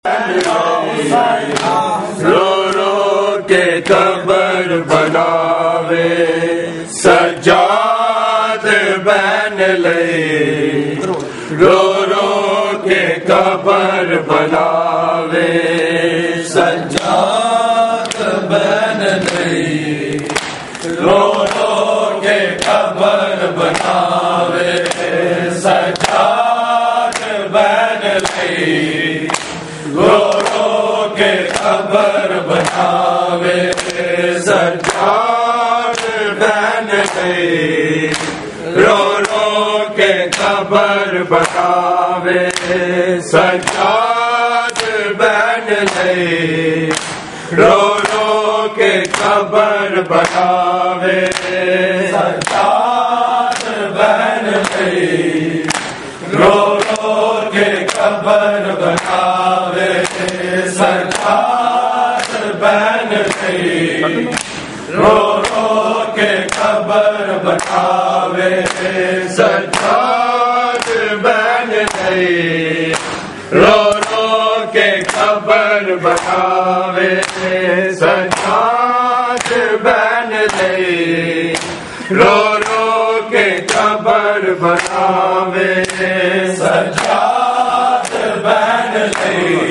رو رو کے قبر بناوے سجاد بن لے، رو رو کے قبر بناوے سجاد بن لے، رو رو کے قبر بناوے سجاد بن لے، رو رو کے قبر بناوے سجاد بن لے، رو رو کے قبر بناوے سجاد بن لے، رو رو کے قبر بناوے سجاد بن لے، رو رو کے قبر بناوے سجاد بن لے، رو رو کے قبر بناوے سجاد بن لے، رو رو کے قبر بناوے سجاد بن لے، رو رو کے قبر بناوے سجاد بن لے،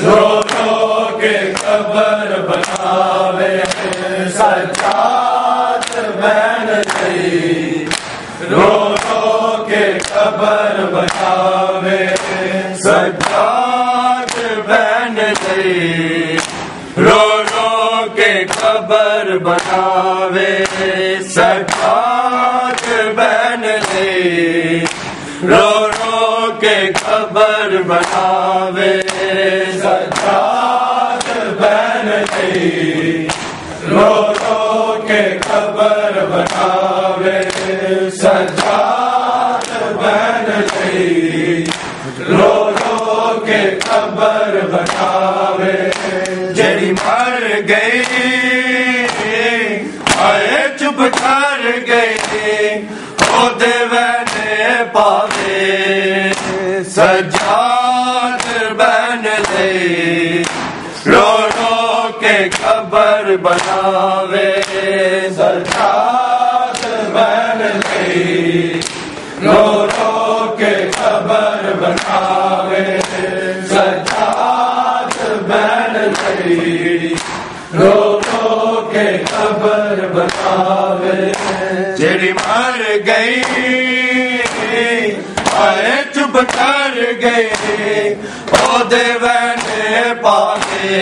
رو رو کے قبر بناوے سجاد بن لے، رو رو کے قبر بناوے سجاد بن لے، رو رو کے قبر بناوے سجاد بن لے، رو رو کے قبر بناوے سجاد بن لے، رو رو کے قبر بناوے سجاد بن لے، رو رو کے قبر بناوے جڑی مر گئی آئے چپ کر گئی او دے وینے پاوے سجاد بن لے، رو رو کے قبر بناوے سجاد بن لے، رو رو کے قبر بناوے سجاد بن لے، رو رو کے قبر بناوے جڑی مر گئی آئے چپ کر گئی او دے وینے پاوے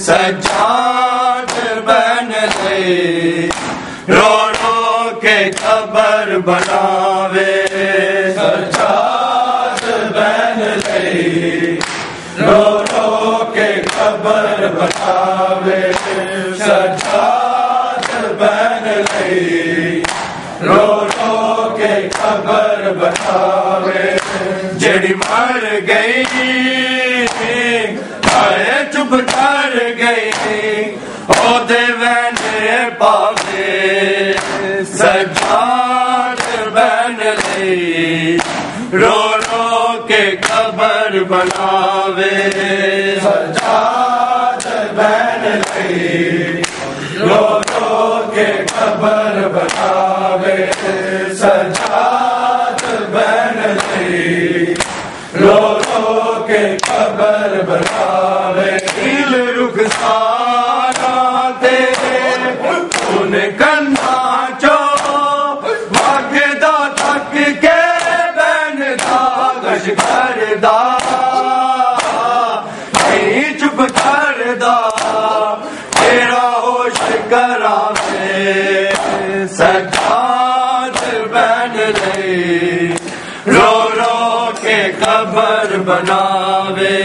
سجاد بن لے، رو رو کے قبر بناوے سجاد بن لے، رو رو کے قبر بناوے سجاد بن لے، رو رو کے قبر بناوے جڑی مر گئی آئے چپ کر گئی او دے وینے پاوے سجاد بن لے، رو رو کے قبر بناوے سجاد بن لے، رو رو کے قبر بناوے سجاد بن لے، رو رو کے قبر بناوے دل رخسارا تیرے ان کنا چو بھگدا تھک کے بین دا گش کردا نہیں چپ کردا تیرا ہوش کراوے سجاد بن لے، رو رو کے قبر بناوے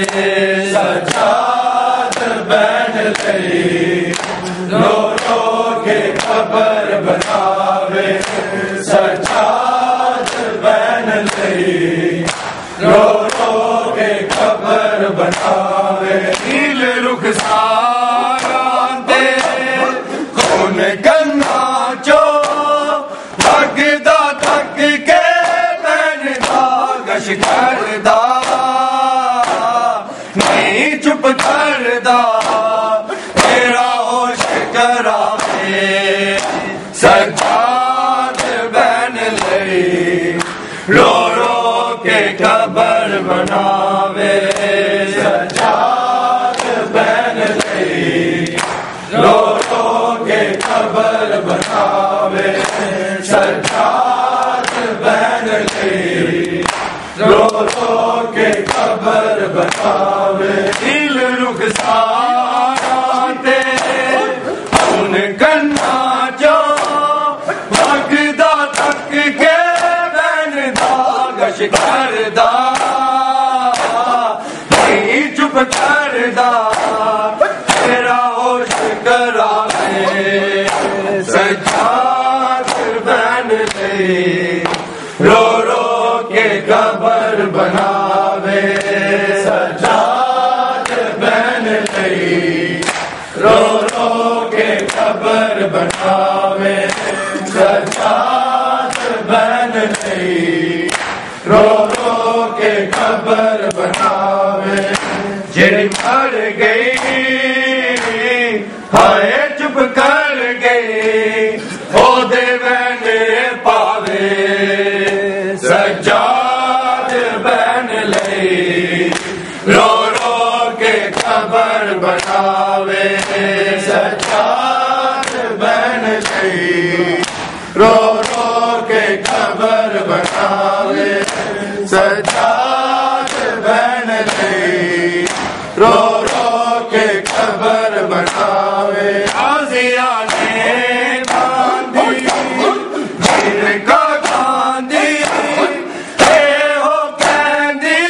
سجاد بن لے، رو رو کے قبر بناوے سجاد بن لے، رو رو کے قبر بناوے دل رخسارا دے خون گنگا چو بھگدا تھک کے بین دا گش کردا نہیں چپ کردا تیرا ہوش کراوے سجاد بین لئی رو رو کے قبر بناوے سجاد بین لئی رو رو کے قبر بناوے سجاد بین لئی رو رو کے قبر بناوے دل رخساراں تے ان کنا جو وگدا تک کے بین دا گش کردا نہیں چپ کردا تیرا ہوش کراوے سجاد بین لئی رو رو کے قبر بناوے سجاد بین لئی رو رو کے قبر بناوے سجاد بین لئی رو رو کے قبر بناوے جڑی مر گئی ہائے چپ کر گئی او دے بین پاوے سجاد بین لئی رو رو کے قبر بناوے سجاد بین لئی رو رو کے قبر بناوے سجاد بین لئی رو رو کے قبر بناوے آزیا نے باندھی جن کا گاندھی اے ہو کہندی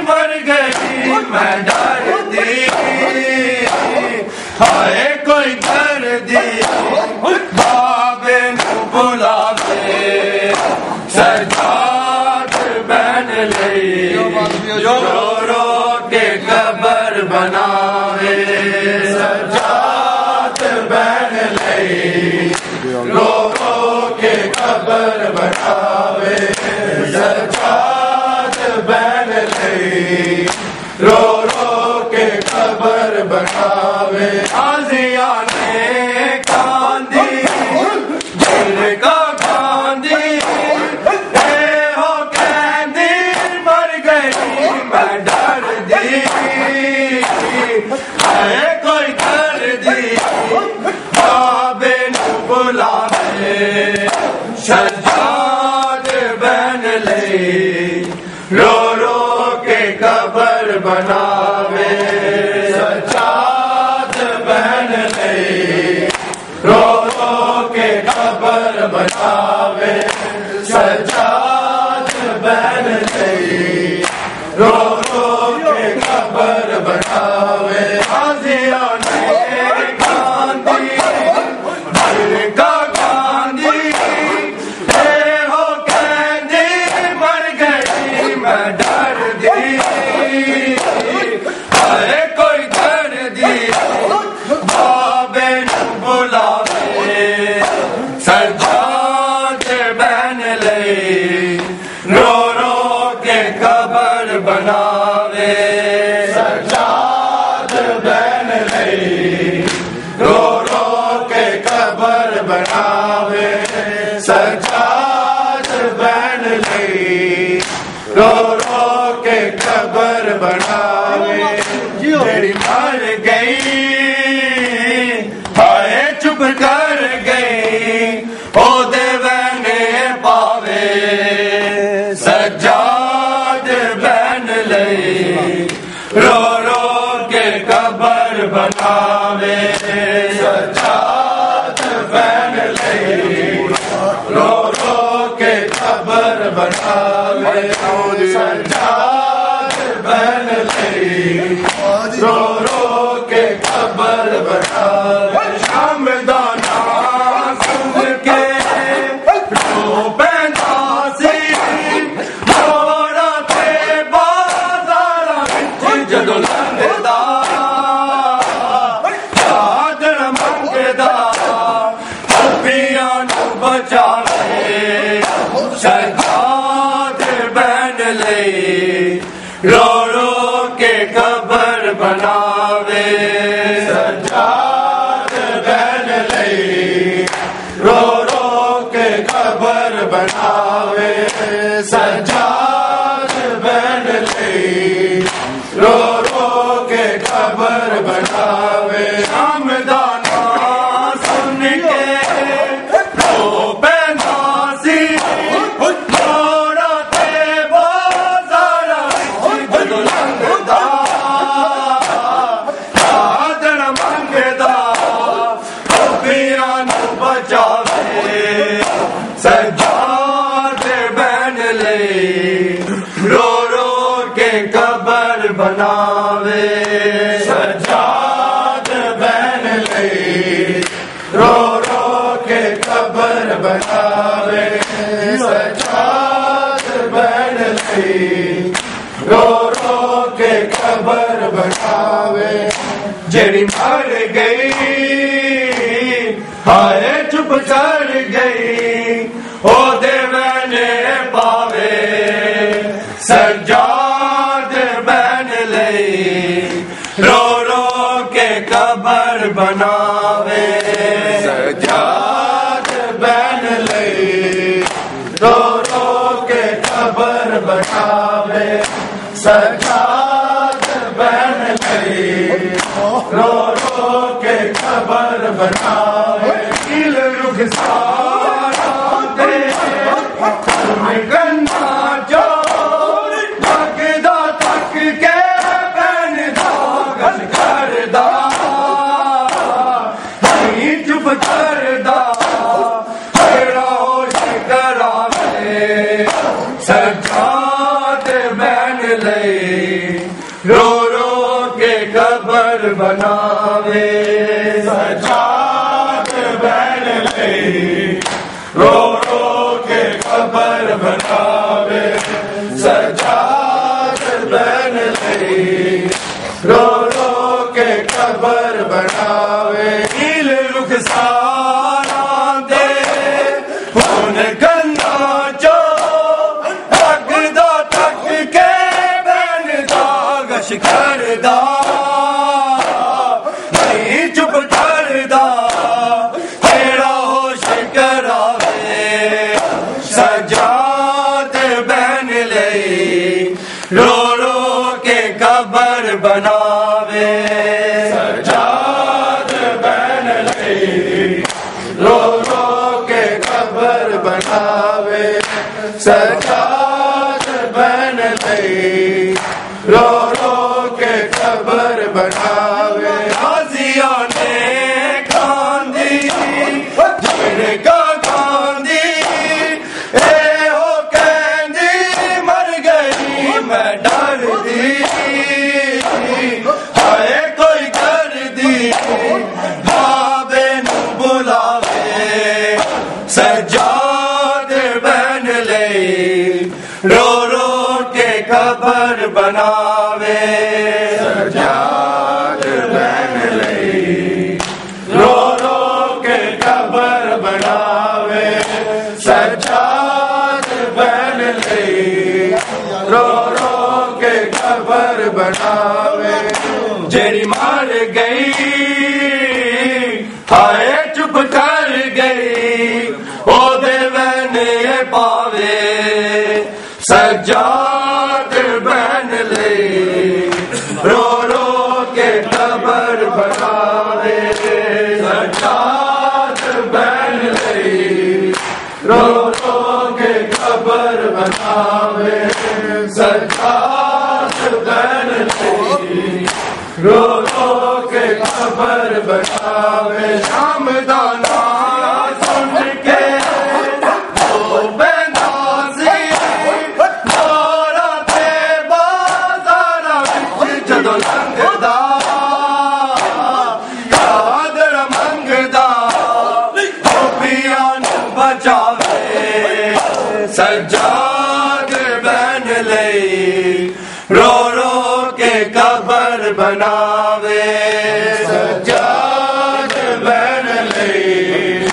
مر گئی میں ڈر دی ہائے کوئی کر دی بابے نو بلاوے سجاد بین لئی رو رو کے قبر بناوے سجاد بین لئی رو رو کے قبر بناوے سجاد بین لئی رو رو کے قبر بناوے آزیا نے کاندھی دل کا کاندھی اے ہو کہندی مر گئی میں ڈر دی اے کوئی کر دی بابے نو بلاوے سجاد بین لئی رو رو کے قبر بناوے سجاد بین لئی رو رو کے قبر بناوے سجاد بین لئی رو رو کے قبر بناوے آزیا نے گاندھی دل کا گاندھی اے ہو کہندی مر گئی میں ڈر دی اے کوئی کر دی بابے نو بلاوے سجاد بین لئی رو رو کے قبر بناوے سجاد بین لئی رو رو کے قبر بناوے سجاد بین لئی رو رو کے قبر بناوے جڑی مر گئی ہائے چپ کر گئی او دے بین پاوے سجاد بین لئی رو رو کے قبر بناوے سجاد بین لئی رو رو کے قبر بناوے سجاد بین لئی رو رو کے قبر بناوے شام دانا سن کے رو پیندا سی موڑا تے بازارا وچ جدوں لنگدا چادر منگدا پپیاں نو بچاوے سجاد بین لئی رو رو کے قبر بناوے سجاد بین لئی رو رو کے قبر بناوے سجاد بین لئی رو رو کے قبر بناوے شامدانہ سن کے رو پہ ناسی سجاد بین لئی رو رو کے قبر بناوے سجاد بین لئی رو رو کے قبر بناوے سجاد بین لئی رو رو کے قبر بناوے جڑی مر گئی ہائے چپ کر گئی او دے وینے پاوے سجاد بین لئی رو رو کے قبر بناوے سجاد بین لئی رو رو کے قبر بناوے سجاد بین لئی رو رو کے قبر بناوے دل رخسار دے میں گنا جو لگدا تک کے بین داغل کردا نہیں چپ کردا تیرا ہوش کراوے سجاد بین لئی رو رو کے قبر بناوے سجاد بین لئی رو رو کے قبر بناوے سجاد بین لئی رو رو کے قبر بناوے دل رخسار دے ہن گنا جو لگدا تک کے بین داغش کردا نہیں چپ کردا تیرا ہوش کراوے سجاد بین لئی رو رو کے قبر بناوے سجاد بین لئی رو رو کے قبر بناوے سجاد بین لئی رو رو کے قبر بناوے غازیاں نے کاندی جن کا کاندی اے ہو کہندی مر گئی میں ڈر دی ہائے کوئی کر دی بابے نو بلاوے سجاد بین لئی رو رو کے قبر بناوے سجاد بین لئی رو رو کے قبر بناوے سجاد بین لئی رو رو کے قبر بناوے جڑی مر گئی ہائے چپ کر گئی او دے وینے پاوے سجاد بین لئی رو رو کے قبر بناوے سجاد بین لئی رو رو کے قبر بناوے سجاد بین لئی رو رو کے قبر بناوے شامدانہ سن کے سجاد بین لئی رو رو کے قبر بناوے سجاد بین لئی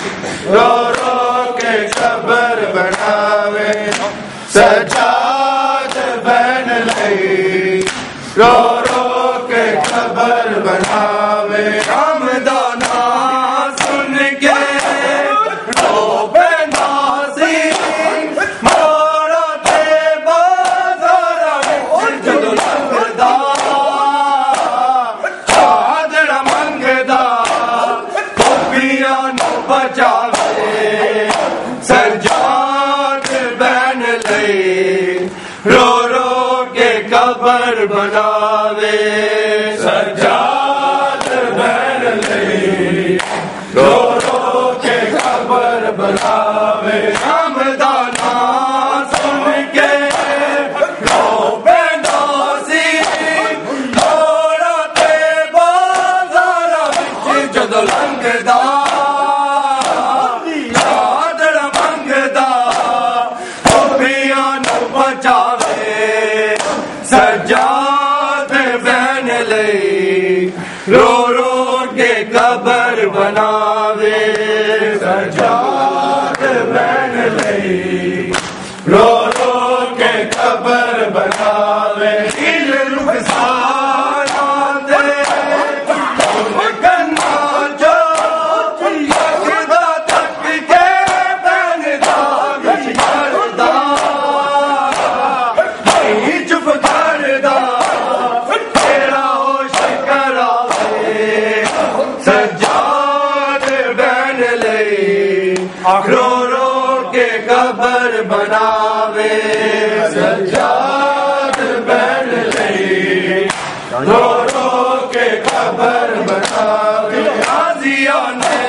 رو رو کے قبر بناوے سجاد بین لئی رو رو کے قبر رو رو کے قبر بناوے سجاد بہن لئی رو رو کے قبر بناوے حمدانہ سن کے رو بے نازی تھوڑا تے بازار وچ جدو لنگدا سجاد بہن لئی رو رو کے قبر بناوے سجاد بہن لئی رو رو کے قبر بناوے دل رخسار دے گنا جو یکدا تک کے بہن دا گشکردہ چپ کردا تیرا ہوش کراوے سجاد بہن لئی رو رو کے قبر بناوے سجاد بہن لئی رو رو کے قبر بناوے غازیوں نے